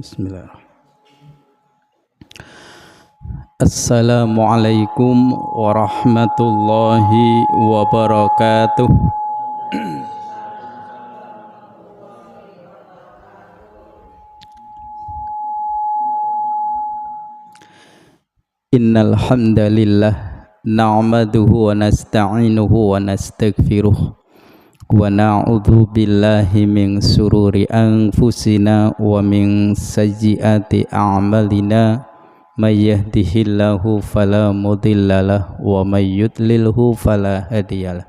Bismillah. Assalamualaikum warahmatullahi wabarakatuh. Innal hamdalillah na'maduhu wa nasta'inuhu wa nastaghfiruh wa na'udzu billahi min sururi anfusina wa min sayyiati a'malina may yahdihillahu fala mudhillalah wa may yudlilhu fala hadiyalah.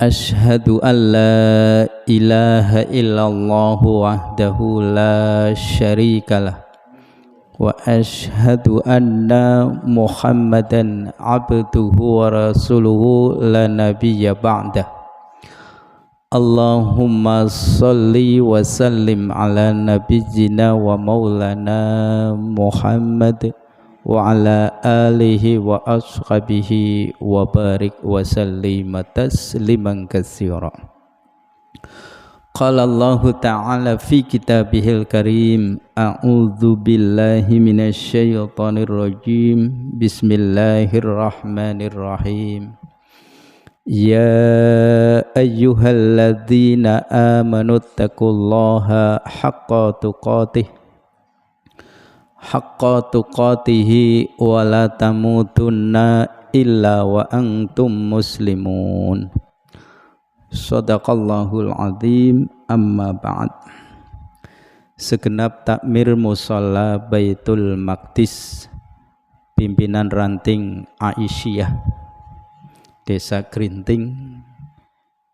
Asyhadu an la ilaha illallah wahdahu la syarikalah wa asyhadu anna Muhammadan abduhu wa rasuluhu la nabiyya ba'dah. Allahumma salli wa sallim ala nabiyyina wa maulana Muhammad wa ala alihi wa ashabihi wa barik wa sallim tasliman katsira. Qala Allah ta'ala fi kitabihil karim, a'udzu billahi minasy syaithanir rajim. Bismillahirrahmanirrahim. Ya ayyuhalladzina amanu taqullaha haqqa tuqatih wa la tamutunna illa wa antum muslimun. Shadaqallahul azim. Amma ba'd. Segenap takmir musalla Baitul Maqdis pimpinan ranting Aisyah Desa Grinting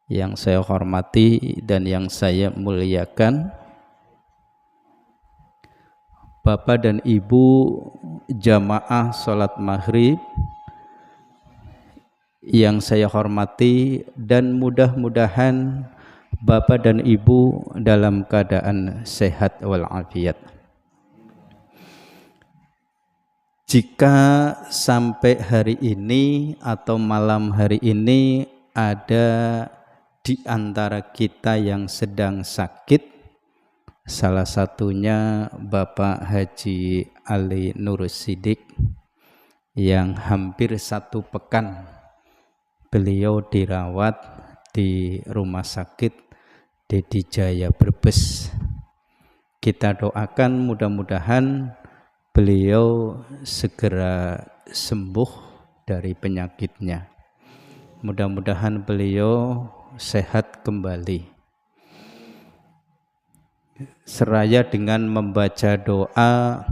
yang saya hormati dan yang saya muliakan, Bapak dan Ibu jamaah sholat maghrib yang saya hormati, dan mudah-mudahan Bapak dan Ibu dalam keadaan sehat walafiat. Jika sampai hari ini atau malam hari ini ada di antara kita yang sedang sakit, salah satunya Bapak Haji Ali Nur Sidik yang hampir 1 pekan beliau dirawat di rumah sakit Dedi Jaya Brebes. Kita doakan mudah-mudahan beliau segera sembuh dari penyakitnya. Mudah-mudahan beliau sehat kembali. Seraya dengan membaca doa,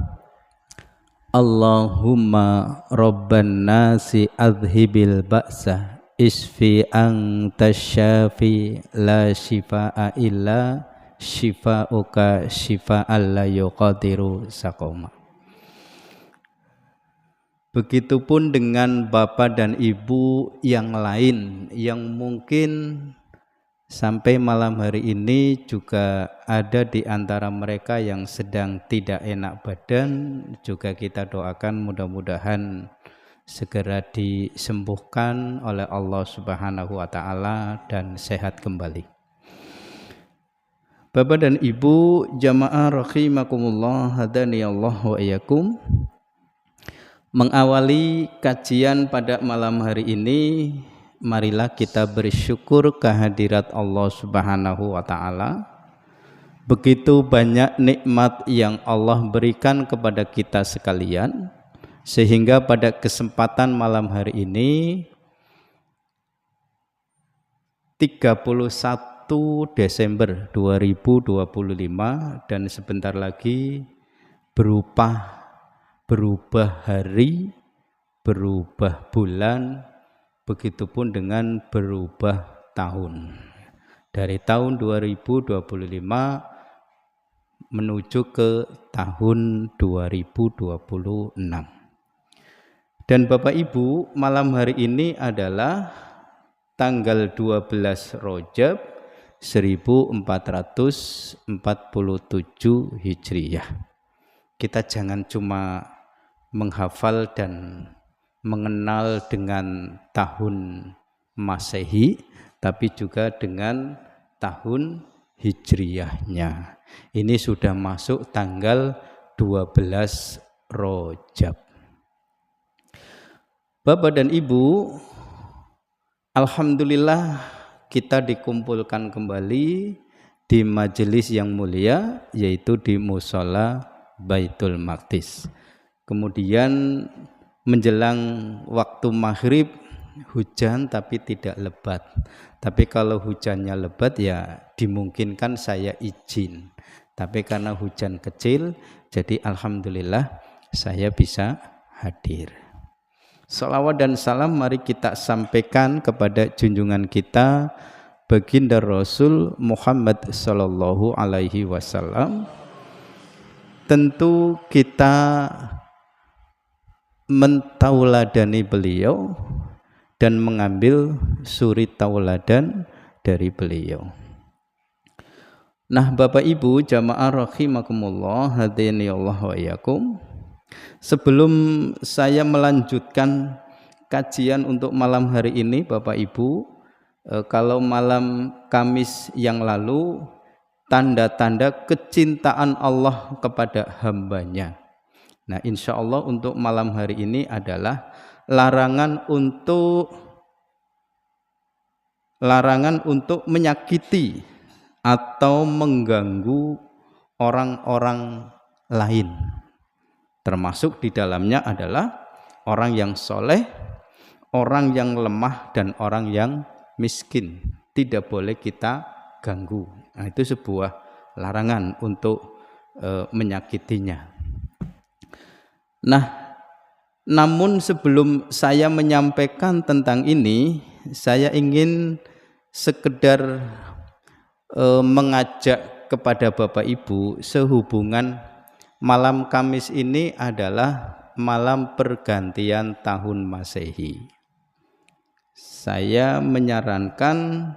Allahumma rabban nasi adhibil ba'sa isfi anta syafi la shifaa illa shifauka shifaan la yuqadiru saqoma. Begitupun dengan Bapak dan Ibu yang lain yang mungkin sampai malam hari ini juga ada di antara mereka yang sedang tidak enak badan, juga kita doakan mudah-mudahan segera disembuhkan oleh Allah Subhanahu wa taala dan sehat kembali. Bapak dan Ibu jamaah rahimakumullah, hadani Allah wa iyyakum. Mengawali kajian pada malam hari ini, marilah kita bersyukur kehadirat Allah Subhanahu wa taala. Begitu banyak nikmat yang Allah berikan kepada kita sekalian, sehingga pada kesempatan malam hari ini 31 Desember 2025 dan sebentar lagi berubah hari, berubah bulan, begitupun dengan berubah tahun. Dari tahun 2025 menuju ke tahun 2026. Dan Bapak Ibu, malam hari ini adalah tanggal 12 Rajab 1447 Hijriyah. Kita jangan cuma menghafal dan mengenal dengan tahun Masehi, tapi juga dengan tahun Hijriyahnya. Ini sudah masuk tanggal 12 Rajab. Bapak dan Ibu, alhamdulillah kita dikumpulkan kembali di majelis yang mulia, yaitu di Mushola Baitul Maqdis. Kemudian menjelang waktu maghrib hujan tapi tidak lebat. Tapi kalau hujannya lebat ya dimungkinkan saya izin. Tapi karena hujan kecil, jadi alhamdulillah saya bisa hadir. Salawat dan salam mari kita sampaikan kepada junjungan kita baginda Rasul Muhammad sallallahu alaihi wasallam. Tentu kita mentauladani beliau dan mengambil suri tauladan dari beliau. Nah, Bapak Ibu jamaah rahimakumullah, hadini Allah wa iyyakum. Sebelum saya melanjutkan kajian untuk malam hari ini, Bapak Ibu, kalau malam Kamis yang lalu tanda-tanda kecintaan Allah kepada hambanya. Nah, insya Allah untuk malam hari ini adalah larangan untuk menyakiti atau mengganggu orang-orang lain. Termasuk di dalamnya adalah orang yang soleh, orang yang lemah, dan orang yang miskin. Tidak boleh kita ganggu. Nah, itu sebuah larangan untuk menyakitinya. Nah, namun sebelum saya menyampaikan tentang ini, saya ingin sekedar mengajak kepada Bapak Ibu sehubungan malam Kamis ini adalah malam pergantian tahun Masehi. Saya menyarankan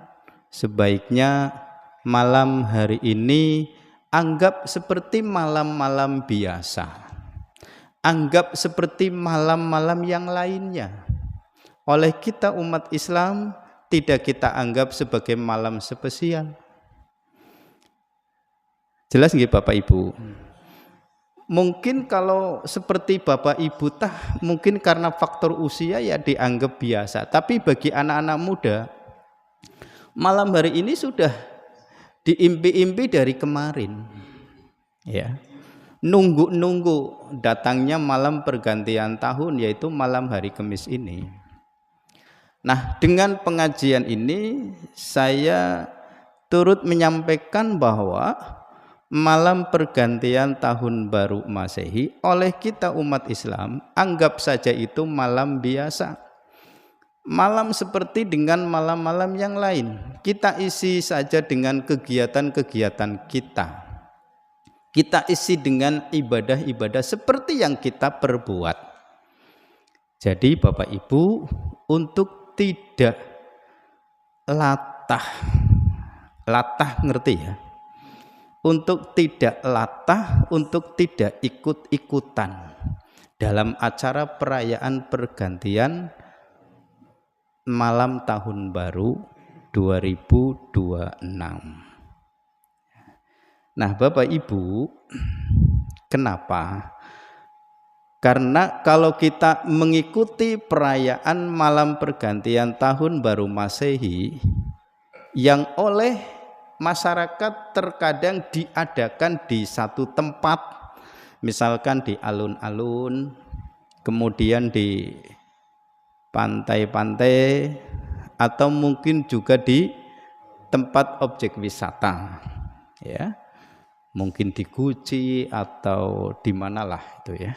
sebaiknya malam hari ini anggap seperti malam-malam biasa. Anggap seperti malam-malam yang lainnya. Oleh kita umat Islam tidak kita anggap sebagai malam spesial. Jelas nggih Bapak Ibu? Mungkin kalau seperti Bapak Ibu mungkin karena faktor usia ya dianggap biasa. Tapi bagi anak-anak muda, malam hari ini sudah diimpi-impi dari kemarin. Ya. Nunggu datangnya malam pergantian tahun, yaitu malam hari Kamis ini. Nah, dengan pengajian ini saya turut menyampaikan bahwa malam pergantian tahun baru Masehi oleh kita umat Islam anggap saja itu malam biasa. Malam seperti dengan malam-malam yang lain. Kita isi saja dengan kegiatan-kegiatan kita. Kita isi dengan ibadah-ibadah seperti yang kita perbuat. Jadi Bapak Ibu, untuk tidak latah ngerti ya? Untuk tidak latah, untuk tidak ikut-ikutan dalam acara perayaan pergantian malam tahun baru 2026. Nah, Bapak Ibu, kenapa? Karena kalau kita mengikuti perayaan malam pergantian tahun baru Masehi yang oleh masyarakat terkadang diadakan di satu tempat, misalkan di alun-alun, kemudian di pantai-pantai, atau mungkin juga di tempat objek wisata, ya, mungkin di Guci atau di manalah itu ya.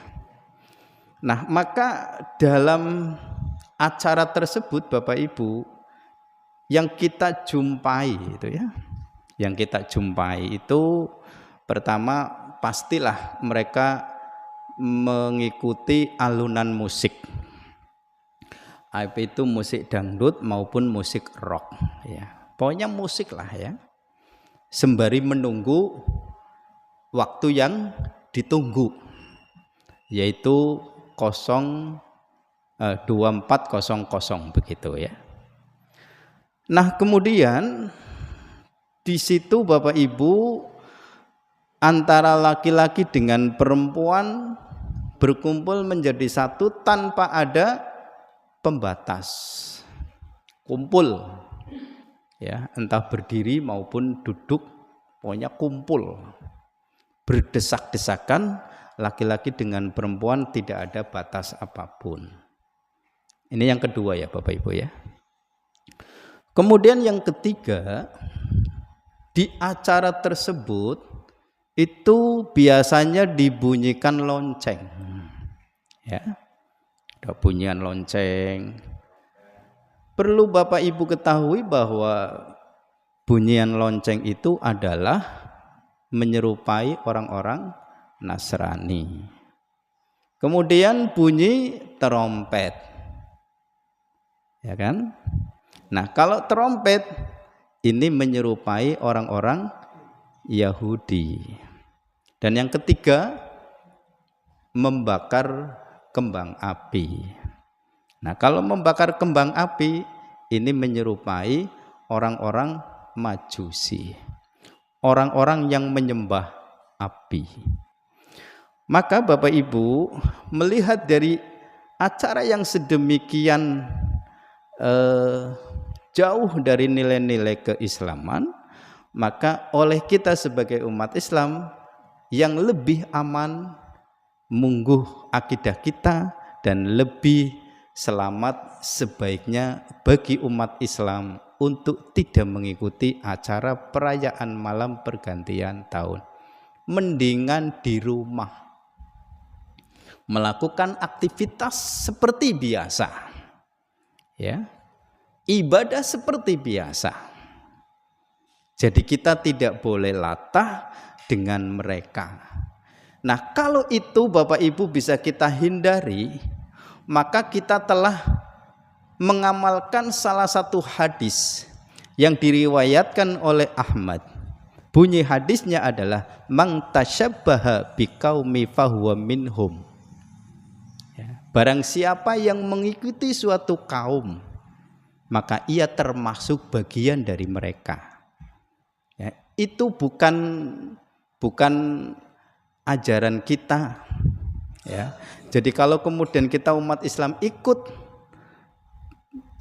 Nah, maka dalam acara tersebut Bapak Ibu yang kita jumpai itu ya, yang kita jumpai itu pertama pastilah mereka mengikuti alunan musik, itu musik dangdut maupun musik rock ya, pokoknya musik lah ya, sembari menunggu waktu yang ditunggu, yaitu 24.00 begitu ya. Nah, kemudian Di situ Bapak Ibu antara laki-laki dengan perempuan berkumpul menjadi satu tanpa ada pembatas. Kumpul ya, entah berdiri maupun duduk, pokoknya kumpul. Berdesak-desakan, laki-laki dengan perempuan tidak ada batas apapun. Ini yang kedua ya Bapak Ibu ya. Kemudian yang ketiga, di acara tersebut itu biasanya dibunyikan lonceng. Ya. Ada bunyian lonceng. Perlu Bapak Ibu ketahui bahwa bunyian lonceng itu adalah menyerupai orang-orang Nasrani. Kemudian bunyi trompet. Ya kan? Nah, kalau trompet ini menyerupai orang-orang Yahudi. Dan yang ketiga, membakar kembang api. Nah, kalau membakar kembang api ini menyerupai orang-orang Majusi, orang-orang yang menyembah api. Maka Bapak Ibu melihat dari acara yang sedemikian jauh dari nilai-nilai keislaman, maka oleh kita sebagai umat Islam yang lebih aman mungguh akidah kita dan lebih selamat sebaiknya bagi umat Islam untuk tidak mengikuti acara perayaan malam pergantian tahun. Mendingan di rumah melakukan aktivitas seperti biasa. Ya. Ibadah seperti biasa. Jadi kita tidak boleh latah dengan mereka. Nah, kalau itu Bapak Ibu bisa kita hindari, maka kita telah mengamalkan salah satu hadis yang diriwayatkan oleh Ahmad. Bunyi hadisnya adalah man tasyabbaha biqaumi fahuwa minhum. Ya, barang siapa yang mengikuti suatu kaum, maka ia termasuk bagian dari mereka. Ya, itu bukan ajaran kita. Ya, jadi kalau kemudian kita umat Islam ikut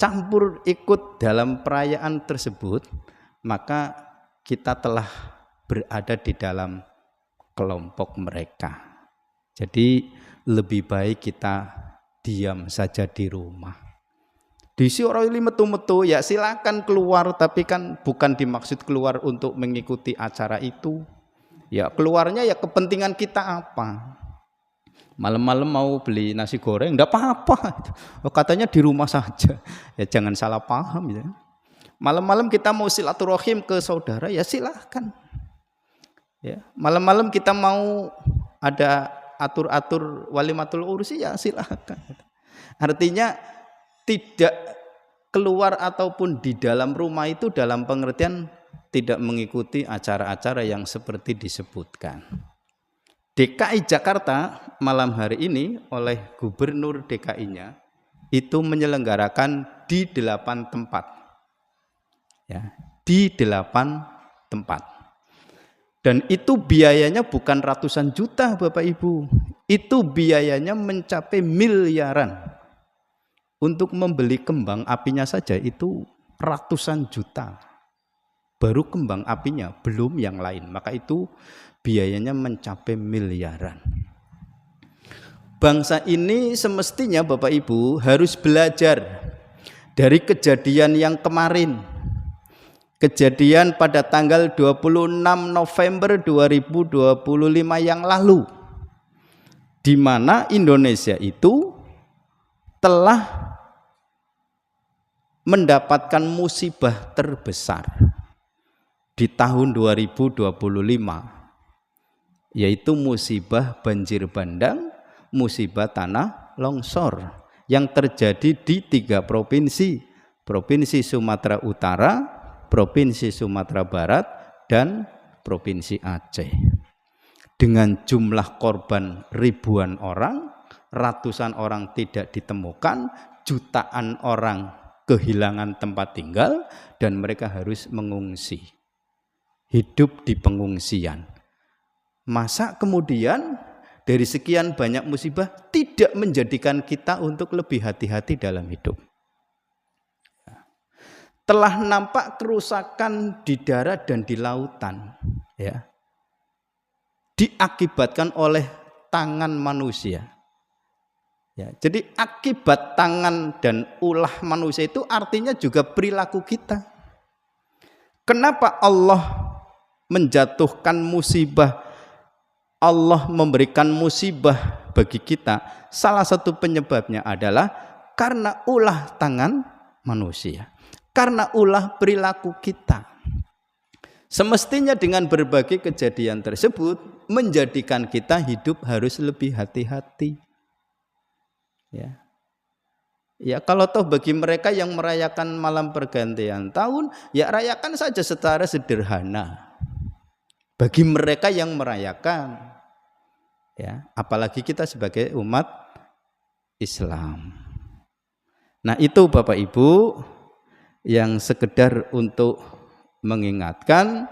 campur ikut dalam perayaan tersebut, maka kita telah berada di dalam kelompok mereka. Jadi lebih baik kita diam saja di rumah. Disi orang ini metu-metu, ya silakan keluar, tapi kan bukan dimaksud keluar untuk mengikuti acara itu. Ya keluarnya ya kepentingan kita apa? Malam-malam mau beli nasi goreng, enggak apa-apa. Katanya di rumah saja. Ya jangan salah paham ya. Malam-malam kita mau silaturahim ke saudara, ya silakan. Ya, malam-malam kita mau ada atur-atur walimatul ursi, ya silakan. Artinya tidak keluar ataupun di dalam rumah itu dalam pengertian tidak mengikuti acara-acara yang seperti disebutkan. DKI Jakarta malam hari ini oleh Gubernur DKI-nya itu menyelenggarakan di 8 tempat. Ya, di 8 tempat. Dan itu biayanya bukan ratusan juta Bapak Ibu. Itu biayanya mencapai miliaran. Untuk membeli kembang apinya saja itu ratusan juta. Baru kembang apinya, belum yang lain. Maka itu biayanya mencapai miliaran. Bangsa ini semestinya Bapak Ibu harus belajar dari kejadian yang kemarin. Kejadian pada tanggal 26 November 2025 yang lalu. Di mana Indonesia itu telah mendapatkan musibah terbesar di tahun 2025, yaitu musibah banjir bandang, musibah tanah longsor yang terjadi di 3 provinsi, Provinsi Sumatera Utara, Provinsi Sumatera Barat, dan Provinsi Aceh. Dengan jumlah korban ribuan orang, ratusan orang tidak ditemukan, jutaan orang kehilangan tempat tinggal, dan mereka harus mengungsi. hidup di pengungsian. Masa kemudian dari sekian banyak musibah tidak menjadikan kita untuk lebih hati-hati dalam hidup. Telah nampak kerusakan di darat dan di lautan, ya, diakibatkan oleh tangan manusia. Ya, jadi akibat tangan dan ulah manusia itu artinya juga perilaku kita. Kenapa Allah menjatuhkan musibah, Allah memberikan musibah bagi kita? Salah satu penyebabnya adalah karena ulah tangan manusia, karena ulah perilaku kita. Semestinya dengan berbagai kejadian tersebut menjadikan kita hidup harus lebih hati-hati. Ya, kalau toh bagi mereka yang merayakan malam pergantian tahun, ya rayakan saja secara sederhana. Bagi mereka yang merayakan, ya, apalagi kita sebagai umat Islam. Nah, itu Bapak Ibu yang sekedar untuk mengingatkan,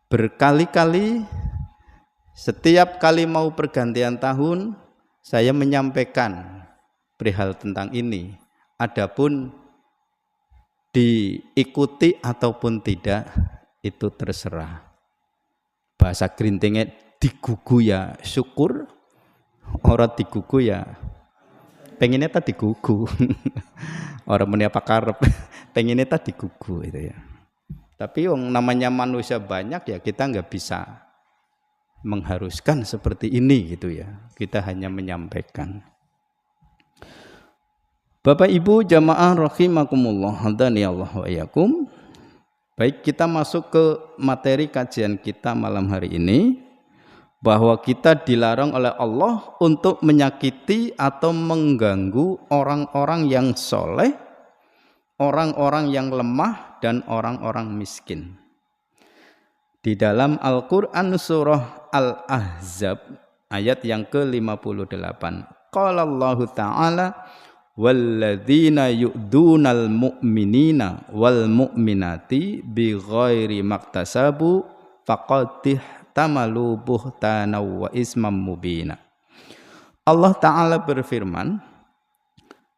berkali-kali setiap kali mau pergantian tahun saya menyampaikan perihal tentang ini. Adapun diikuti ataupun tidak itu terserah. Bahasa gerintingnya digugu ya syukur, orang digugu ya pengennya tadi digugu. Orang meni apa karep pengennya tadi digugu itu ya. Tapi yang namanya manusia banyak ya kita nggak bisa mengharuskan seperti ini gitu ya. Kita hanya menyampaikan. Bapak Ibu jamaah rahimakumullah, hadani Allah wa iyyakum. Baik, kita masuk ke materi kajian kita malam hari ini, bahwa kita dilarang oleh Allah untuk menyakiti atau mengganggu orang-orang yang soleh, orang-orang yang lemah, dan orang-orang miskin. Di dalam Al-Quran surah Al-Ahzab ayat yang ke-58, qala Allah Ta'ala walladzina yu'dunal mu'minina wal mu'minati bighairi maktasabu faqad tamalu buhtana wa ismam mubina. Allah Ta'ala berfirman,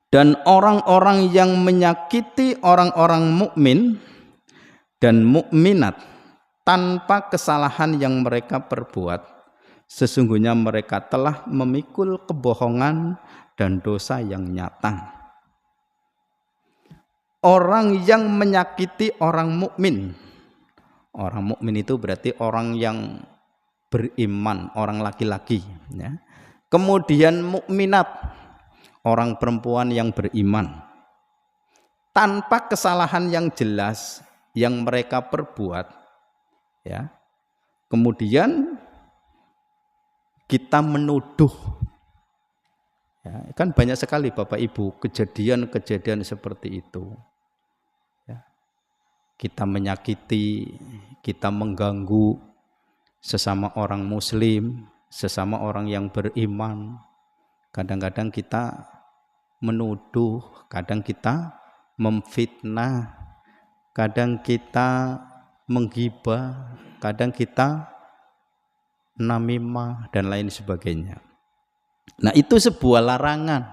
dan orang-orang yang menyakiti orang-orang mukmin dan mukminat tanpa kesalahan yang mereka perbuat, sesungguhnya mereka telah memikul kebohongan dan dosa yang nyata. Orang yang menyakiti orang mukmin, orang mukmin itu berarti orang yang beriman, orang laki-laki, ya. Kemudian mukminat, orang perempuan yang beriman, tanpa kesalahan yang jelas yang mereka perbuat, ya. Kemudian kita menuduh, ya, kan banyak sekali Bapak Ibu kejadian-kejadian seperti itu, ya. Kita menyakiti, kita mengganggu sesama orang muslim, sesama orang yang beriman. Kadang-kadang kita menuduh, kadang kita memfitnah, kadang kita menggibah, kadang kita namimah dan lain sebagainya. Nah, itu sebuah larangan.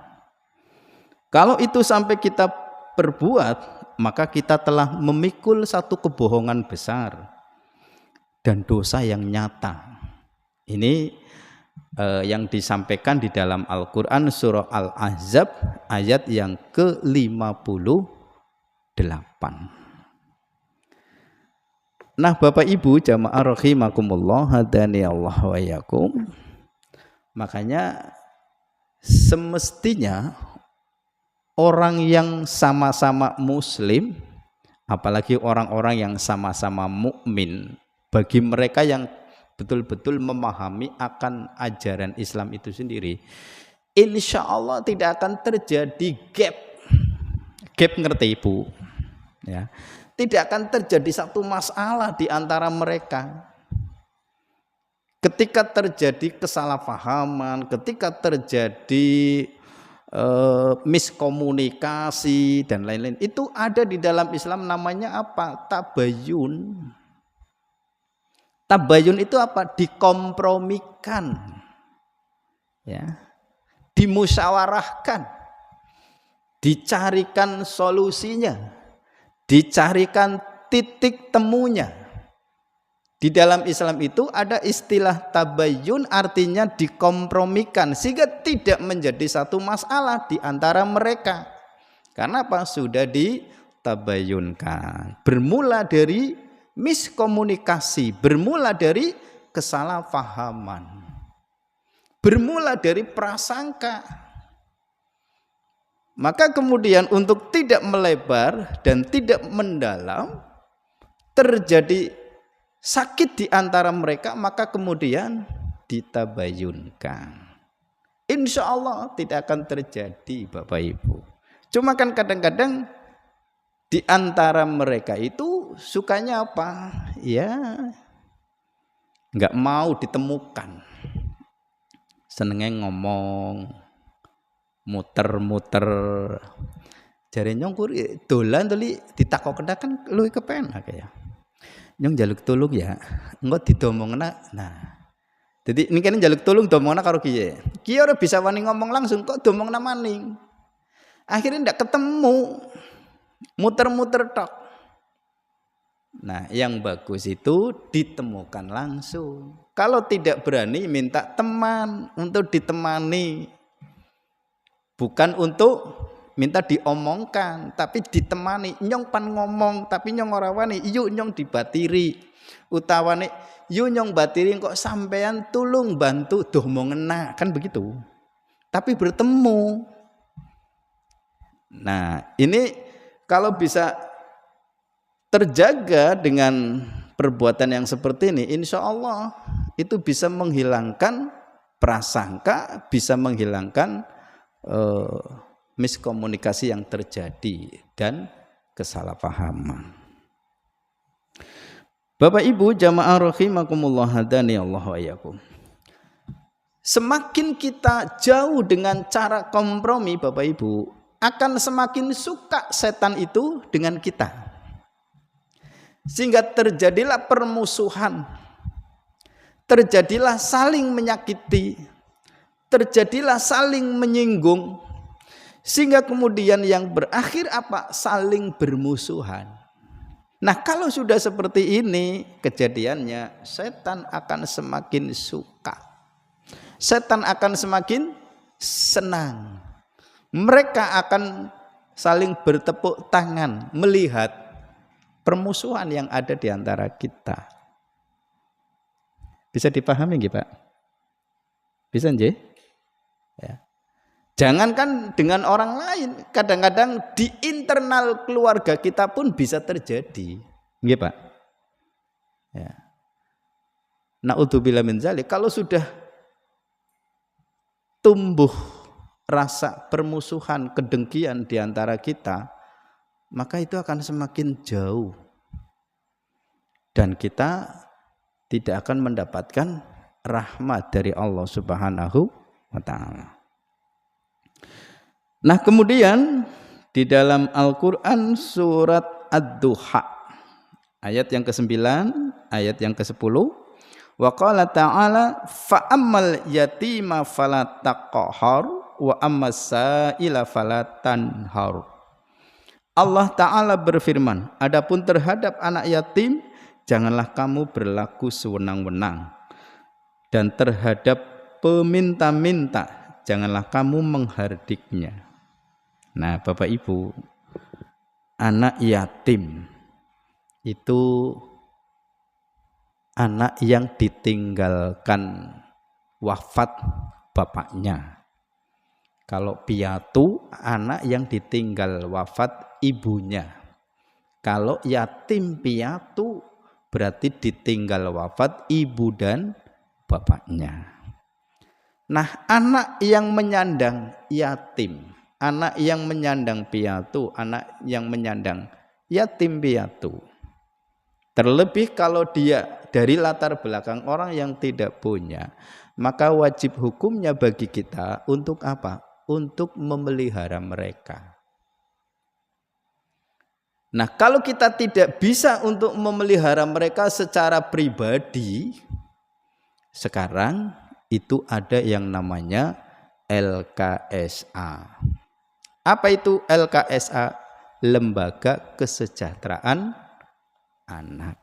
Kalau itu sampai kita perbuat, maka kita telah memikul satu kebohongan besar dan dosa yang nyata. Ini yang disampaikan di dalam Al-Quran surah Al-Ahzab ayat yang ke-58. Nah, Bapak Ibu jamaah rahimakumullah, hadani Allah wa iyyakum. Makanya semestinya orang yang sama-sama muslim, apalagi orang-orang yang sama-sama mukmin, bagi mereka yang betul-betul memahami akan ajaran Islam itu sendiri, insya Allah tidak akan terjadi gap ngerti Ibu, ya. Tidak akan terjadi satu masalah di antara mereka. Ketika terjadi kesalahpahaman, ketika terjadi miskomunikasi dan lain-lain, itu ada di dalam Islam namanya apa? Tabayun. Tabayun itu apa? Dikompromikan, ya, dimusyawarahkan, dicarikan solusinya, dicarikan titik temunya. Di dalam Islam itu ada istilah tabayun, artinya dikompromikan sehingga tidak menjadi satu masalah di antara mereka. Karena apa? Sudah ditabayunkan. Bermula dari miskomunikasi, bermula dari kesalahpahaman, bermula dari prasangka. Maka kemudian untuk tidak melebar dan tidak mendalam, terjadi sakit di antara mereka, maka kemudian ditabayunkan. Insya Allah tidak akan terjadi, Bapak Ibu. Cuma kan kadang-kadang di antara mereka itu sukanya apa? Ya, nggak mau ditemukan. Senengnya ngomong, muter-muter. Jare nyong kuri dolan tuli ditakoken kan luwih kepenak ya. Nyong njaluk tulung ya, engko didomongna. Nah, jadi ini kan njaluk tulung domongna karo kiye. Kiye ora bisa wani ngomong langsung, kok domongna maning. Akhirnya ndak ketemu. Muter-muter tok. Nah, yang bagus itu ditemukan langsung. Kalau tidak berani, minta teman untuk ditemani. Bukan untuk minta diomongkan, tapi ditemani. Nyong pan ngomong, tapi nyong ora wani, yuk nyong dibatiri. Utawane, yuk nyong batiri kok sampean tulung bantu domong ngena, kan begitu. Tapi bertemu. Nah, ini kalau bisa terjaga dengan perbuatan yang seperti ini, insya Allah itu bisa menghilangkan prasangka, bisa menghilangkan miskomunikasi yang terjadi dan kesalahpahaman. Bapak Ibu jamaah rahimakumullah hadani Allah wa iyyakum. Semakin kita jauh dengan cara kompromi, Bapak Ibu, akan semakin suka setan itu dengan kita. Sehingga terjadilah permusuhan, terjadilah saling menyakiti, terjadilah saling menyinggung, sehingga kemudian yang berakhir apa? Saling bermusuhan. Nah, kalau sudah seperti ini kejadiannya, setan akan semakin suka, setan akan semakin senang. Mereka akan saling bertepuk tangan melihat permusuhan yang ada di antara kita. Bisa dipahami nggih, Pak? Bisa nggih? Ya. Jangankan dengan orang lain, kadang-kadang di internal keluarga kita pun bisa terjadi. Nggih, Pak? Ya. Na'udzubillah min dzalik, kalau sudah tumbuh rasa permusuhan, kedengkian di antara kita, maka itu akan semakin jauh. Dan kita tidak akan mendapatkan rahmat dari Allah Subhanahu wa ta'ala. Nah, kemudian di dalam Al-Qur'an surat Ad-Duha ayat yang ke-9, ayat yang ke-10, wa qala ta'ala fa ammal yatima fala taqhar wa ammas sa'ila fala tanhar. Allah Ta'ala berfirman, adapun terhadap anak yatim janganlah kamu berlaku sewenang-wenang, dan terhadap peminta-minta janganlah kamu menghardiknya. Nah, Bapak Ibu, anak yatim itu anak yang ditinggalkan wafat bapaknya. Kalau piatu, anak yang ditinggal wafat ibunya. Kalau yatim piatu, berarti ditinggal wafat ibu dan bapaknya. Nah, anak yang menyandang yatim, anak yang menyandang piatu, anak yang menyandang yatim piatu, terlebih kalau dia dari latar belakang orang yang tidak punya, maka wajib hukumnya bagi kita untuk apa? Untuk memelihara mereka. Nah, kalau kita tidak bisa untuk memelihara mereka secara pribadi, sekarang itu ada yang namanya LKSA. Apa itu LKSA? Lembaga Kesejahteraan Anak.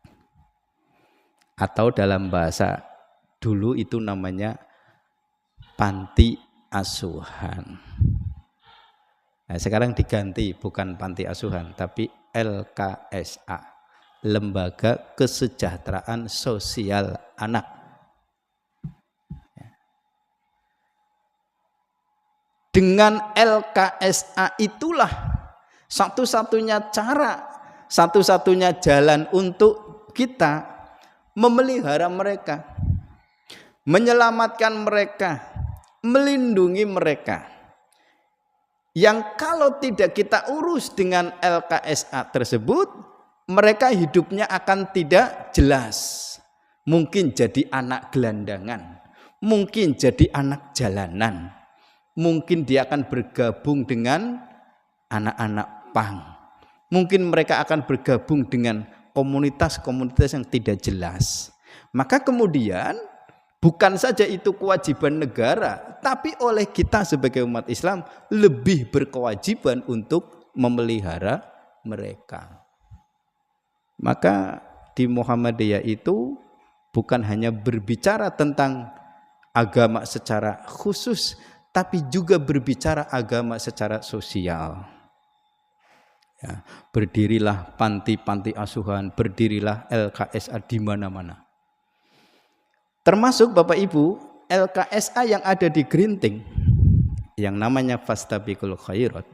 Atau dalam bahasa dulu itu namanya panti asuhan. Nah, sekarang diganti, bukan panti asuhan tapi LKSA, Lembaga Kesejahteraan Sosial Anak. Dengan LKSA itulah satu-satunya cara, satu-satunya jalan untuk kita memelihara mereka, menyelamatkan mereka, melindungi mereka. Yang kalau tidak kita urus dengan LKSA tersebut, mereka hidupnya akan tidak jelas. Mungkin jadi anak gelandangan, mungkin jadi anak jalanan, mungkin dia akan bergabung dengan anak-anak pang, mungkin mereka akan bergabung dengan komunitas-komunitas yang tidak jelas. Maka kemudian bukan saja itu kewajiban negara, tapi oleh kita sebagai umat Islam lebih berkewajiban untuk memelihara mereka. Maka di Muhammadiyah itu bukan hanya berbicara tentang agama secara khusus, tapi juga berbicara agama secara sosial. Ya, berdirilah panti-panti asuhan, berdirilah LKSA di mana-mana. Termasuk Bapak Ibu, LKSA yang ada di Grinting, yang namanya Fastabiqul Khairat,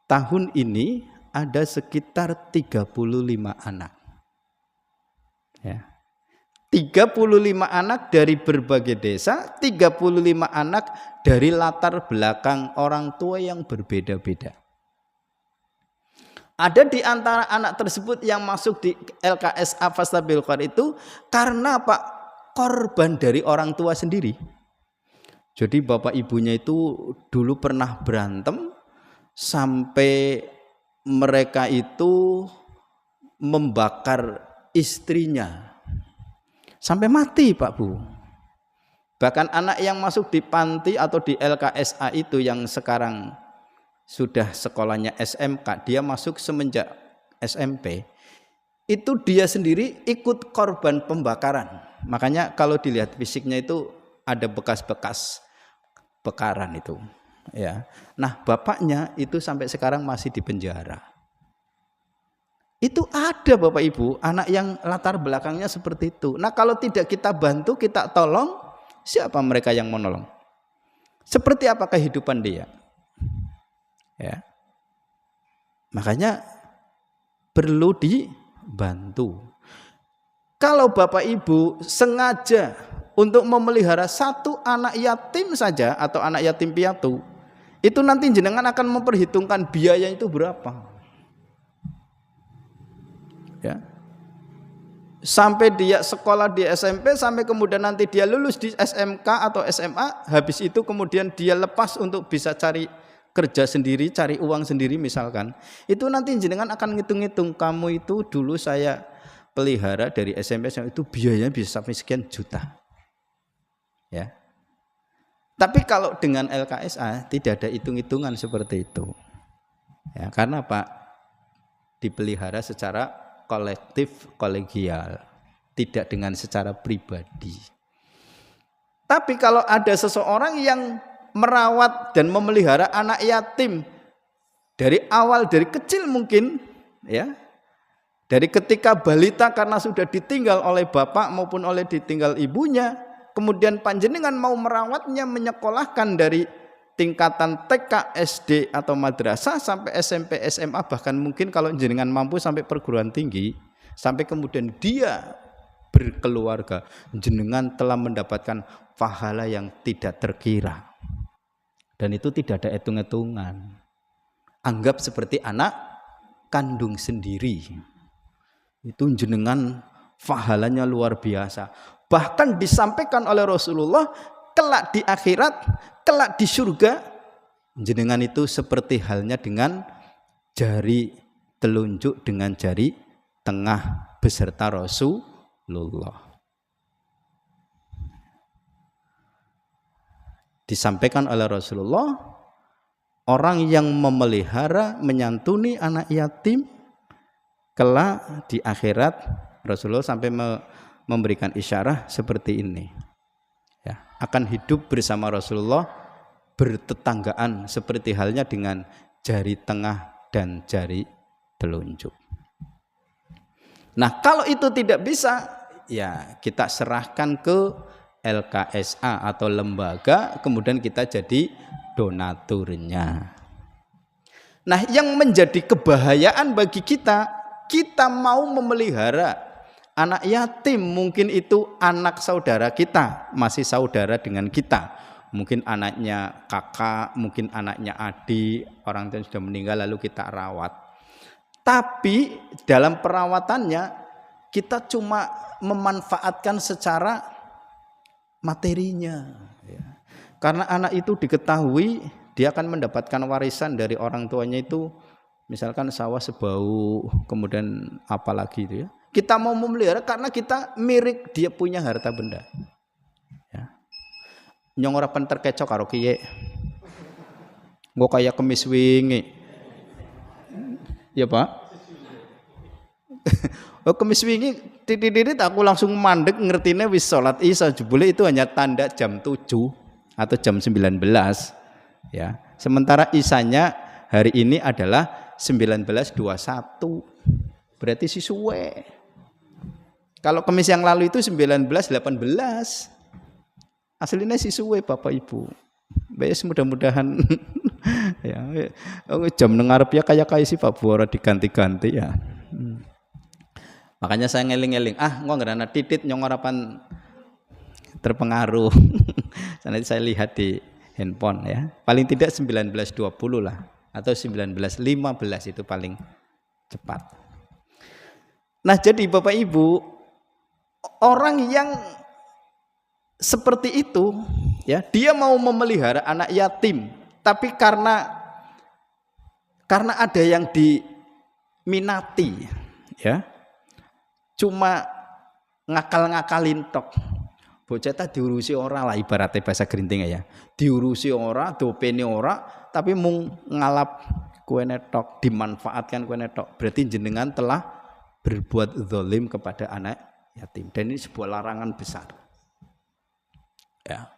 tahun ini ada sekitar 35 anak. Ya. 35 anak dari berbagai desa, 35 anak dari latar belakang orang tua yang berbeda-beda. Ada di antara anak tersebut yang masuk di LKSA Fastabiqul Khairat itu karena Pak, korban dari orang tua sendiri. Jadi bapak ibunya itu dulu pernah berantem sampai mereka itu membakar istrinya sampai mati Pak Bu. Bahkan anak yang masuk di panti atau di LKSA itu yang sekarang sudah sekolahnya SMK, dia masuk semenjak SMP, itu dia sendiri ikut korban pembakaran. Makanya kalau dilihat fisiknya itu ada bekas-bekas bakaran itu, ya. Nah, bapaknya itu sampai sekarang masih di penjara. Itu ada Bapak Ibu, anak yang latar belakangnya seperti itu. Nah, kalau tidak kita bantu, kita tolong, siapa mereka yang menolong? Seperti apa kehidupan dia? Ya. Makanya perlu dibantu. Kalau Bapak Ibu sengaja untuk memelihara satu anak yatim saja atau anak yatim piatu, itu nanti jenengan akan memperhitungkan biaya itu berapa. Ya. Sampai dia sekolah di SMP, sampai kemudian nanti dia lulus di SMK atau SMA, habis itu kemudian dia lepas untuk bisa cari kerja sendiri, cari uang sendiri misalkan. Itu nanti jenengan akan ngitung-ngitung, kamu itu dulu saya pelihara dari SMP itu biayanya bisa sampai sekian juta. Ya. Tapi kalau dengan LKSA tidak ada hitung-hitungan seperti itu. Ya, karena Pak dipelihara secara kolektif, kolegial, tidak dengan secara pribadi. Tapi kalau ada seseorang yang merawat dan memelihara anak yatim dari awal, dari kecil mungkin, ya, dari ketika balita karena sudah ditinggal oleh bapak maupun oleh ditinggal ibunya, kemudian panjenengan mau merawatnya, menyekolahkan dari tingkatan TK, SD atau madrasah sampai SMP, SMA, bahkan mungkin kalau jenengan mampu sampai perguruan tinggi, sampai kemudian dia berkeluarga, jenengan telah mendapatkan pahala yang tidak terkira. Dan itu tidak ada hitung-hitungan. Anggap seperti anak kandung sendiri. Itu jenengan pahalanya luar biasa. Bahkan disampaikan oleh Rasulullah, kelak di akhirat, kelak di surga, jenengan itu seperti halnya dengan jari telunjuk dengan jari tengah beserta Rasulullah. Disampaikan oleh Rasulullah, orang yang memelihara, menyantuni anak yatim, kelak di akhirat Rasulullah sampai memberikan isyarah seperti ini, ya, akan hidup bersama Rasulullah bertetanggaan seperti halnya dengan jari tengah dan jari telunjuk. Nah, kalau itu tidak bisa, ya kita serahkan ke LKSA atau lembaga, kemudian kita jadi donaturnya. Nah, yang menjadi kebahayaan bagi kita mau memelihara anak yatim, mungkin itu anak saudara kita, masih saudara dengan kita, mungkin anaknya kakak, mungkin anaknya adik, orang yang sudah meninggal lalu kita rawat. Tapi dalam perawatannya kita cuma memanfaatkan secara materinya, ya. Karena anak itu diketahui dia akan mendapatkan warisan dari orang tuanya itu, misalkan sawah sebau, kemudian apalagi itu, ya. Kita mau memelihara karena kita mirik dia punya harta benda, ya. Nyong ora terkecoh karo kiye, nggo kayak kemis wingi, ya Pak. Oh, kemis wingi titit aku langsung mandek ngertine wis salat Isya, jebule itu hanya tanda jam 7 atau jam 19, ya. Sementara Isyanya hari ini adalah 19.21. Berarti si suwe. Kalau kemis yang lalu itu 19.18. Aslinya si suwe Bapak Ibu. Wes mudah-mudahan ya jam ngarep ya kayak si Pak Buara diganti-ganti, ya. Makanya saya ngeling-ngeling, ngok ngerana titit nyong harapan terpengaruh. Nanti saya lihat di handphone, ya. Paling tidak 19.20 lah atau 19.15 itu paling cepat. Nah, jadi Bapak Ibu, orang yang seperti itu, ya, dia mau memelihara anak yatim, tapi karena ada yang diminati, ya. Cuma ngakal-ngakalin tok. Bocah ta diurusi ora lah, ibaratnya bahasa gerinting, ya. Diurusi ora, dopene ora, tapi mung ngalap kuene tok, dimanfaatkan kuene tok. Berarti jenengan telah berbuat zalim kepada anak yatim. Dan ini sebuah larangan besar. Ya.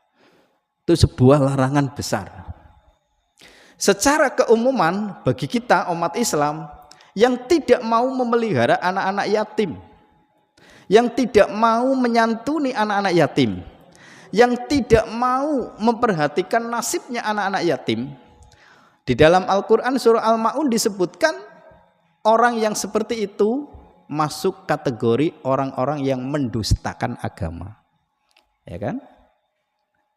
Itu sebuah larangan besar. Secara keumuman bagi kita umat Islam yang tidak mau memelihara anak-anak yatim, yang tidak mau menyantuni anak-anak yatim, yang tidak mau memperhatikan nasibnya anak-anak yatim, di dalam Al-Quran surah Al-Ma'un disebutkan orang yang seperti itu masuk kategori orang-orang yang mendustakan agama, ya kan?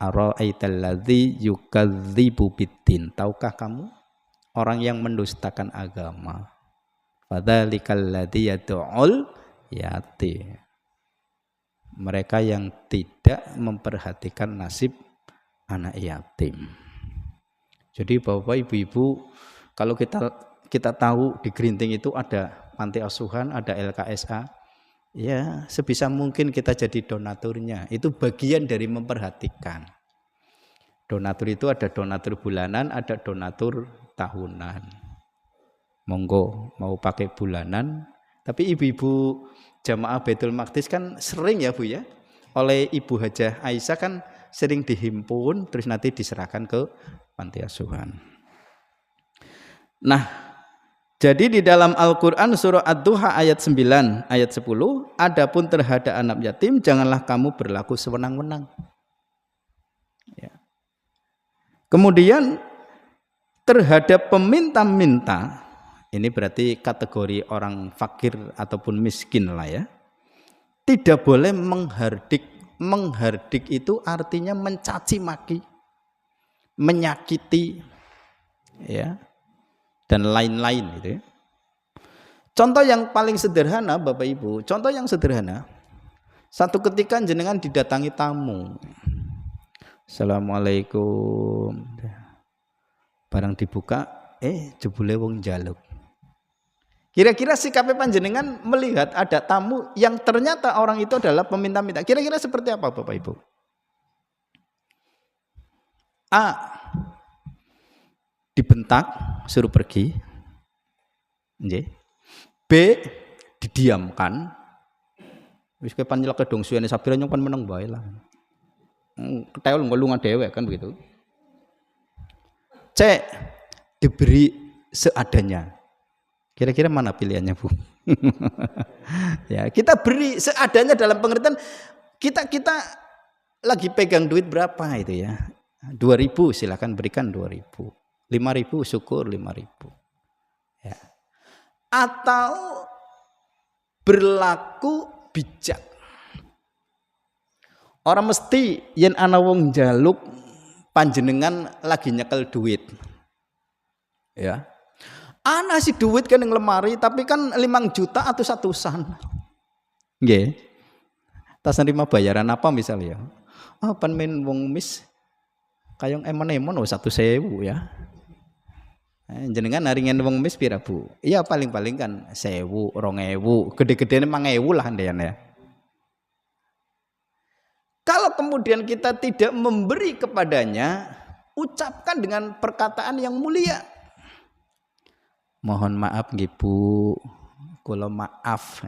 Ara'aitalladzi yukadzibu biddin. Tahukah kamu orang yang mendustakan agama? Fadzalikal ladzi yad'ul yatim. Mereka yang tidak memperhatikan nasib anak yatim. Jadi Bapak Ibu-ibu, kalau kita tahu di Gerinting itu ada panti asuhan, ada LKSA, ya sebisa mungkin kita jadi donaturnya. Itu bagian dari memperhatikan. Donatur itu ada donatur bulanan, ada donatur tahunan. Monggo mau pakai bulanan, tapi ibu-ibu jamaah Baitul Maqdis kan sering, ya Bu, ya, oleh Ibu Hajah Aisyah kan sering dihimpun terus nanti diserahkan ke panti asuhan. Nah, jadi di dalam Al-Quran surah Ad-Duha ayat 9 ayat 10, adapun terhadap anak yatim janganlah kamu berlaku sewenang-wenang, ya. Kemudian terhadap peminta-minta, ini berarti kategori orang fakir ataupun miskin lah, ya. Tidak boleh menghardik. Menghardik itu artinya mencaci maki, menyakiti, ya, dan lain-lain gitu, ya. Contoh yang paling sederhana Bapak Ibu, contoh yang sederhana. Satu ketika jenengan didatangi tamu. Assalamualaikum. Barang dibuka, jebule wong jaluk. Kira-kira sikapnya panjenengan melihat ada tamu yang ternyata orang itu adalah peminta-minta. Kira-kira seperti apa Bapak Ibu? A. Dibentak, suruh pergi. B. Didiamkan. Wis kowe pan nyelek dong suwene sabira nyong pan meneng bae lah. Keteul ngolungan dewek kan begitu. C. Diberi seadanya. Kira-kira mana pilihannya Bu? Ya, kita beri seadanya dalam pengertian kita lagi pegang duit berapa itu ya? 2.000 silakan berikan 2.000. 5.000 syukur 5.000. Ya. Atau berlaku bijak. Orang mesti yen ana wong njaluk panjenengan lagi nyekel duit. Ya. Ana si duit kan yang lemari tapi kan 5 juta atau satusan. Nggih. Tas nerima bayaran apa misalnya? Ah pan men wong mis kayong emon-emon 1.000 ya. Jenengan naringen wong mis pira Bu? Iya paling-paling kan 1.000, 2.000, gede-gedene 5.000 lah ndean ya. Kalau kemudian kita tidak memberi kepadanya, ucapkan dengan perkataan yang mulia. Mohon maaf nggih Bu, kula maaf.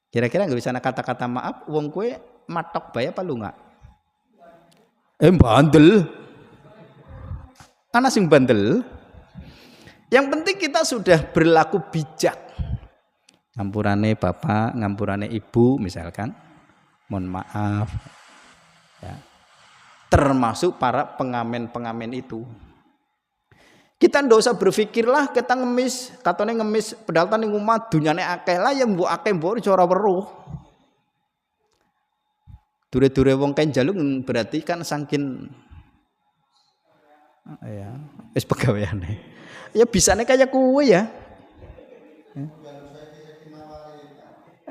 Kira-kira nggak bisa kata-kata maaf, wong kue matok bae apa lu nggak? Bandel. Ana sing bandel. Yang penting kita sudah berlaku bijak. Ngampurane bapak, ngampurane ibu misalkan. Mohon maaf. Ya. Termasuk para pengamen-pengamen itu. Kita ndak usah berpikirlah kita ngemis, katone ngemis padahal tan ning omah dunyane akeh lah ya mbok akeh mbok ora weruh. Dure-dure wong kae njaluk berarti kan saking ya wis pegaweane. Ya bisane kaya kowe ya.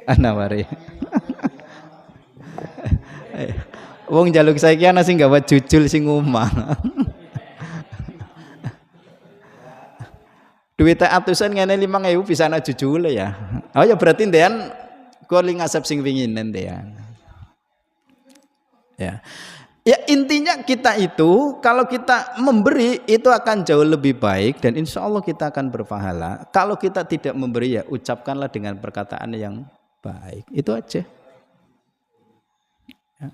Anawari. Wong njaluk saiki ana sing gawe jujul sing omah. Duit atusan ngene 5.000 bisa ana jujule ya. Oh ya berarti ndean kuli ngasep sing winginen ndean. Ya. Ya intinya kita itu kalau kita memberi itu akan jauh lebih baik dan insya Allah kita akan berpahala. Kalau kita tidak memberi ya ucapkanlah dengan perkataan yang baik. Itu aja. Ya.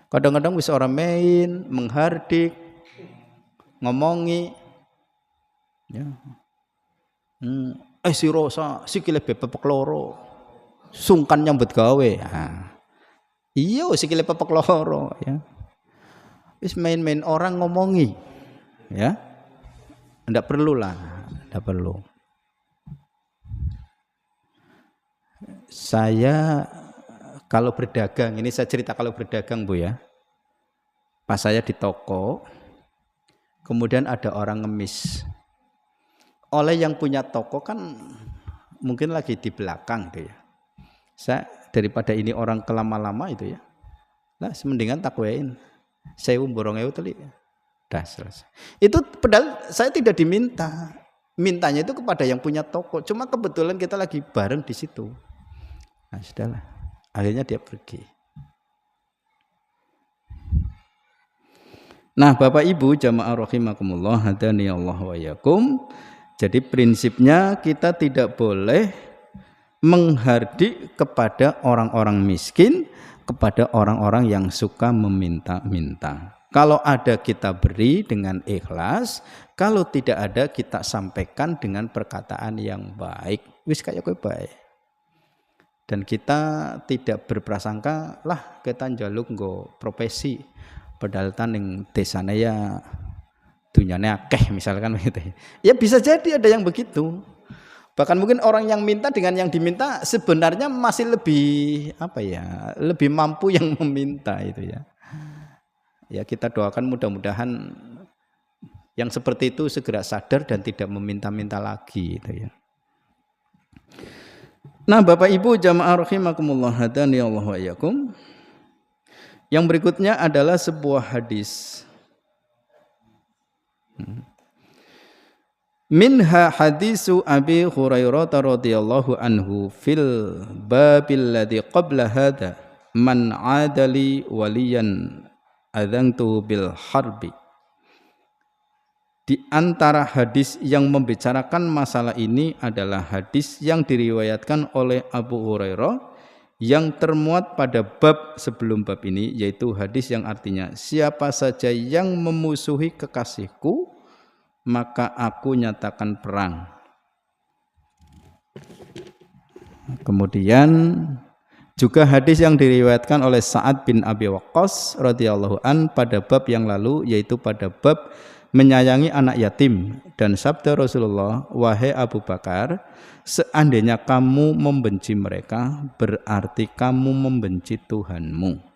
Kadang-kadang bisa orang main, menghardik, ngomongi. Ya. Si Rosa sikile bepek loro sungkan nyambut gawe. Iya sikile bepek loro ya. Wis main-main orang ngomongi ya. Ndak perlu lah, ndak perlu. Saya kalau berdagang, ini saya cerita kalau berdagang Bu ya. Pas saya di toko kemudian ada orang ngemis. Oleh yang punya toko kan mungkin lagi di belakang gitu ya. Saya daripada ini orang kelama-lama itu ya. Lah semendingan takwain. 1.000 2.000 teli. Dah selesai. Itu padahal saya tidak diminta. Mintanya itu kepada yang punya toko. Cuma kebetulan kita lagi bareng di situ. Nah, sudahlah. Akhirnya dia pergi. Nah, Bapak Ibu jamaah rahimakumullah hadani Allah wa yakum. Jadi prinsipnya kita tidak boleh menghardik kepada orang-orang miskin, kepada orang-orang yang suka meminta-minta. Kalau ada kita beri dengan ikhlas, kalau tidak ada kita sampaikan dengan perkataan yang baik. Wis kaya kowe baik. Dan kita tidak berprasangka lah kita njaluk nggo profesi padahal tan ning desane ya dunyane akeh misalkan begitu. Ya bisa jadi ada yang begitu. Bahkan mungkin orang yang minta dengan yang diminta sebenarnya masih lebih apa ya, lebih mampu yang meminta itu ya. Ya kita doakan mudah-mudahan yang seperti itu segera sadar dan tidak meminta-minta lagi itu ya. Nah, Bapak Ibu jamaah rahimakumullah hadani Allah wa iyyakum. Yang berikutnya adalah sebuah hadis. Minha hadisu Abi Hurairah radhiyallahu anhu fil babil ladzi qabla hadha man adali waliyan adzantu bil harbi. Di antara hadis yang membicarakan masalah ini adalah hadis yang diriwayatkan oleh Abu Hurairah yang termuat pada bab sebelum bab ini, yaitu hadis yang artinya siapa saja yang memusuhi kekasihku maka aku nyatakan perang. Kemudian juga hadis yang diriwayatkan oleh Sa'ad bin Abi Waqqas radhiyallahu an pada bab yang lalu, yaitu pada bab menyayangi anak yatim, dan sabda Rasulullah, wahai Abu Bakar, seandainya kamu membenci mereka berarti kamu membenci Tuhanmu.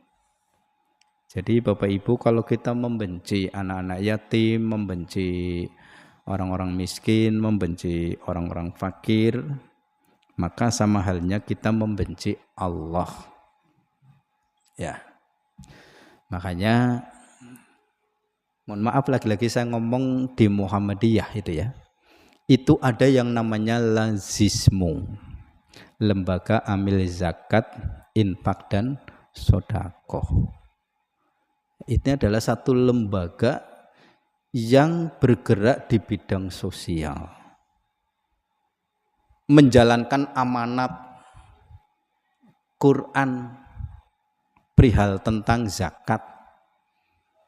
Jadi Bapak Ibu, kalau kita membenci anak-anak yatim, membenci orang-orang miskin, membenci orang-orang fakir, maka sama halnya kita membenci Allah. Ya. Makanya mohon maaf lagi-lagi saya ngomong di Muhammadiyah itu ya. Itu ada yang namanya lazismu. Lembaga amil zakat, infak dan sedekah. Ini adalah satu lembaga yang bergerak di bidang sosial, menjalankan amanat Quran perihal tentang zakat,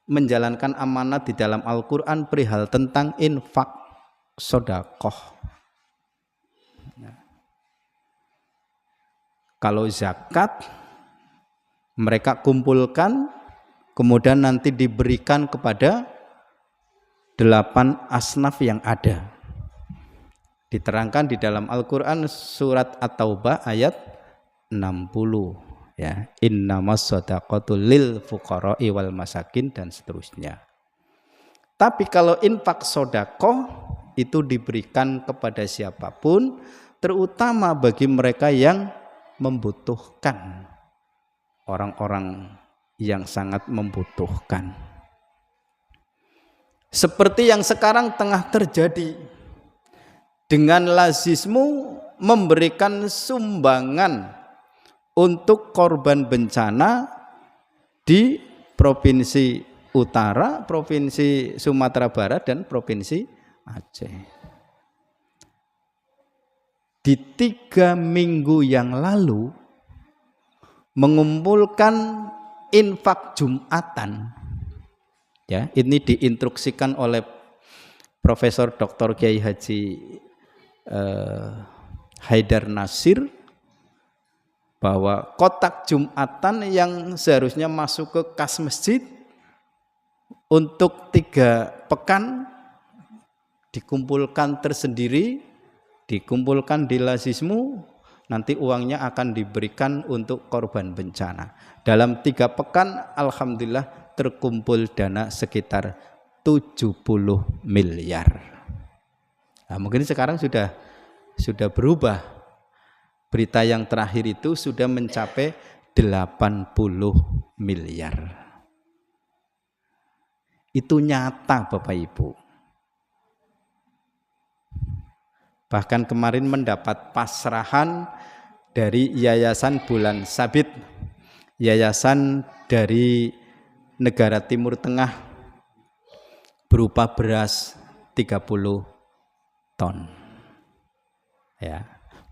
menjalankan amanat di dalam Al-Quran perihal tentang infak, sedekah. Kalau zakat mereka kumpulkan, kemudian nanti diberikan kepada 8 asnaf yang ada. Diterangkan di dalam Al-Quran surat At-Taubah ayat 60 ya, innamas shadaqatu lil fuqara'i wal masakin dan seterusnya. Tapi kalau infak sedekah itu diberikan kepada siapapun, terutama bagi mereka yang membutuhkan, orang-orang yang sangat membutuhkan. Seperti yang sekarang tengah terjadi dengan lazismu memberikan sumbangan untuk korban bencana di Provinsi Utara, Provinsi Sumatera Barat dan Provinsi Aceh. Di 3 minggu yang lalu mengumpulkan infak Jumatan, ya, ini diinstruksikan oleh Profesor Dr. Kiai Haji Haidar Nasir, bahwa kotak Jumatan yang seharusnya masuk ke kas masjid untuk 3 pekan dikumpulkan tersendiri, dikumpulkan di lazismu, nanti uangnya akan diberikan untuk korban bencana. Dalam 3 pekan alhamdulillah terkumpul dana sekitar 70 miliar. Nah, mungkin sekarang sudah berubah. Berita yang terakhir itu sudah mencapai 80 miliar. Itu nyata Bapak Ibu. Bahkan kemarin mendapat pasrahan dari Yayasan Bulan Sabit, yayasan dari negara Timur Tengah, berupa beras 30 ton. Ya,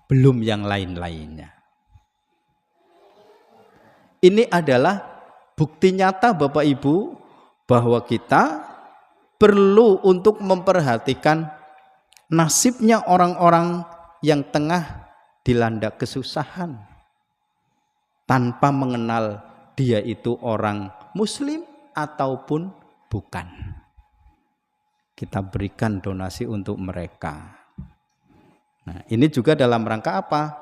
belum yang lain-lainnya. Ini adalah bukti nyata Bapak Ibu bahwa kita perlu untuk memperhatikan nasibnya orang-orang yang tengah dilanda kesusahan tanpa mengenal dia itu orang Muslim ataupun bukan. Kita berikan donasi untuk mereka. Nah, ini juga dalam rangka apa?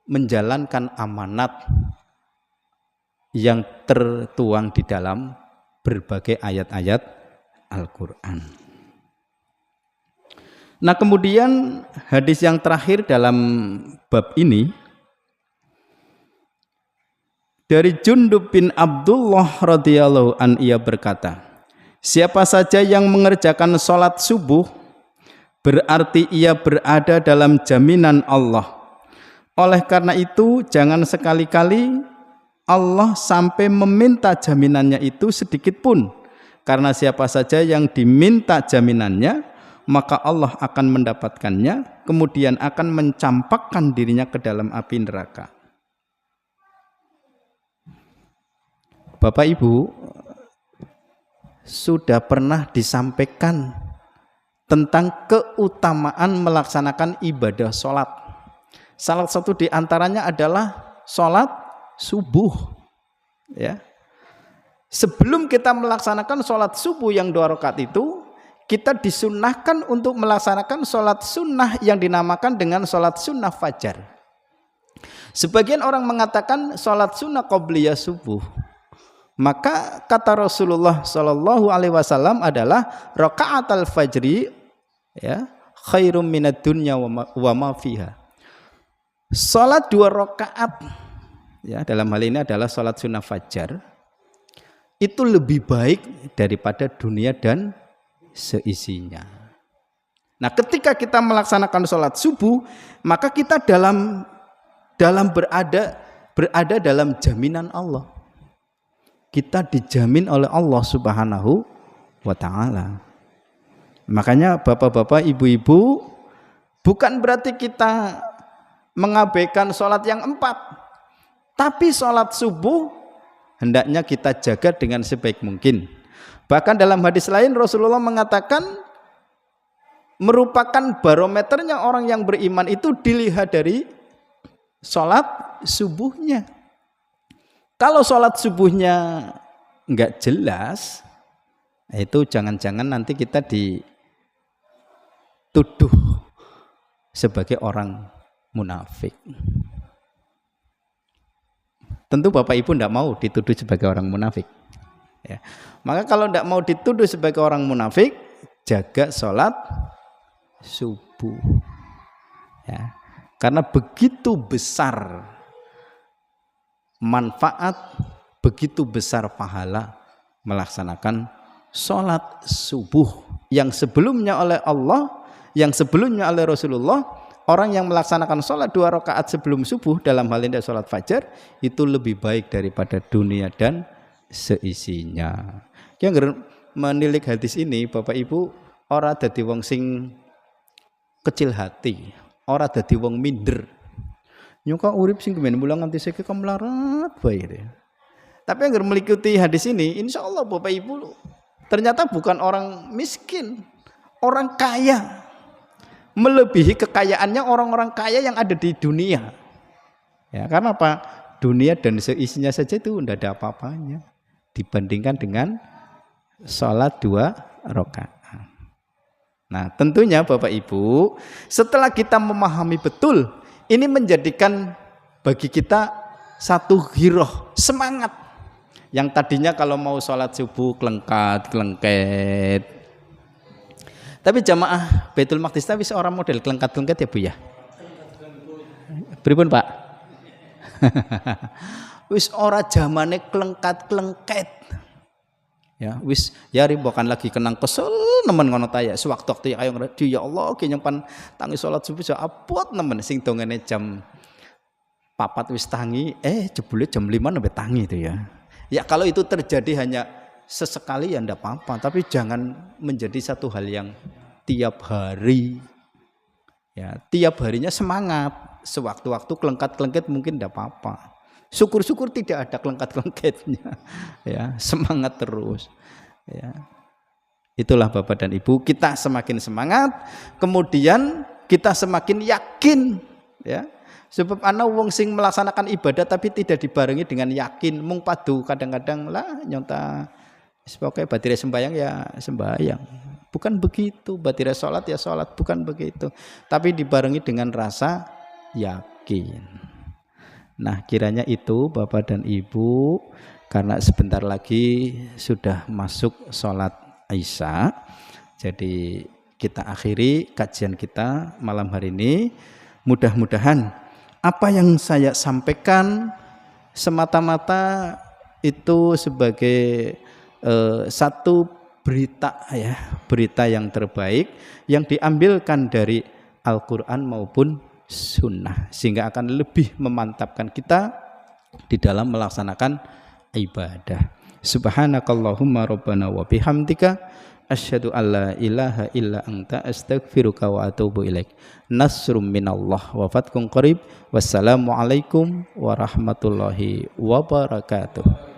Menjalankan amanat yang tertuang di dalam berbagai ayat-ayat Al-Quran. Nah, kemudian hadis yang terakhir dalam bab ini dari Jundub bin Abdullah radhiyallahu an, ia berkata, siapa saja yang mengerjakan sholat subuh berarti ia berada dalam jaminan Allah. Oleh karena itu jangan sekali-kali Allah sampai meminta jaminannya itu sedikit pun, karena siapa saja yang diminta jaminannya maka Allah akan mendapatkannya, kemudian akan mencampakkan dirinya ke dalam api neraka. Bapak Ibu, sudah pernah disampaikan tentang keutamaan melaksanakan ibadah sholat. Salah satu di antaranya adalah sholat subuh. Ya. Sebelum kita melaksanakan sholat subuh yang 2 rakaat itu, kita disunnahkan untuk melaksanakan sholat sunnah yang dinamakan dengan sholat sunnah fajar. Sebagian orang mengatakan sholat sunnah qobliyah subuh. Maka kata Rasulullah Shallallahu Alaihi Wasallam adalah rakaat al fajri, ya, khairum minad dunya wa ma fiha. Sholat 2 rakaat, ya, dalam hal ini adalah sholat sunnah fajar, itu lebih baik daripada dunia dan seisinya. Nah, ketika kita melaksanakan sholat subuh, maka kita berada dalam jaminan Allah. Kita dijamin oleh Allah Subhanahu wa ta'ala. Makanya bapak-bapak, ibu-ibu, bukan berarti kita mengabaikan sholat yang 4, tapi sholat subuh hendaknya kita jaga dengan sebaik mungkin. Bahkan dalam hadis lain Rasulullah mengatakan merupakan barometernya orang yang beriman itu dilihat dari sholat subuhnya. Kalau sholat subuhnya enggak jelas, itu jangan-jangan nanti kita dituduh sebagai orang munafik. Tentu Bapak Ibu tidak mau dituduh sebagai orang munafik. Ya. Maka kalau tidak mau dituduh sebagai orang munafik, jaga sholat subuh. Ya. Karena begitu besar manfaat, begitu besar pahala melaksanakan sholat subuh yang sebelumnya oleh Allah, yang sebelumnya oleh Rasulullah. Orang yang melaksanakan sholat 2 rakaat sebelum subuh, dalam hal ini sholat fajar, itu lebih baik daripada dunia dan seisinya. Yang menilik hadis ini, Bapak Ibu, ora dadi wong sing kecil hati, ora dadi wong minder. Nyuka urip sing kemen mulang nganti seke kemlarat bae. Tapi yang mengikuti hadis ini, insya Allah Bapak Ibu ternyata bukan orang miskin, orang kaya, melebihi kekayaannya orang-orang kaya yang ada di dunia. Ya, karena apa? Dunia dan seisinya saja itu tidak ada apa-apanya dibandingkan dengan sholat 2 rakaat. Nah, tentunya Bapak Ibu, setelah kita memahami betul, ini menjadikan bagi kita satu giroh, semangat. Yang tadinya kalau mau sholat subuh kelengkat-kelengket. Tapi jamaah Baitul Maqdis tapi seorang model kelengkat-kelengket ya Bu ya. Pripun Pak? Wis ora zamane kelengkat-kelengket. Ya, wis yari bukan lagi kenang kesel nemen ngono ta ya. Sewaktu-waktu ya ayo ngredi ya Allah ki nyempan tangi salat subuh ya abot nemen sing dongene jam 4 wis tangi jebule jam 5 nembe tangi itu ya. Ya kalau itu terjadi hanya sesekali ya ndak apa-apa, tapi jangan menjadi satu hal yang tiap hari. Ya, tiap harinya semangat, sewaktu-waktu kelengkat-kelengket mungkin ndak apa-apa. Syukur-syukur tidak ada kelengkat-kelengketnya, ya, semangat terus, ya. Itulah Bapak dan Ibu, kita semakin semangat, kemudian kita semakin yakin, ya. Sebab ana wong sing melaksanakan ibadah tapi tidak dibarengi dengan yakin, mung padu kadang-kadang lah nyonta, pokoknya batire sembahyang ya sembahyang, bukan begitu. Batire sholat ya sholat, bukan begitu. Tapi dibarengi dengan rasa yakin. Nah, kiranya itu Bapak dan Ibu, karena sebentar lagi sudah masuk sholat Isya, jadi kita akhiri kajian kita malam hari ini. Mudah-mudahan apa yang saya sampaikan semata-mata itu sebagai satu berita ya, berita yang terbaik yang diambilkan dari Al-Qur'an maupun sunnah, sehingga akan lebih memantapkan kita di dalam melaksanakan ibadah. Subhanakallahumma rabbana wa bihamdika asyhadu alla ilaha illa anta astaghfiruka wa atubu ilaik. Nasrum minallah wa fatkun qarib. Wassalamualaikum warahmatullahi wabarakatuh.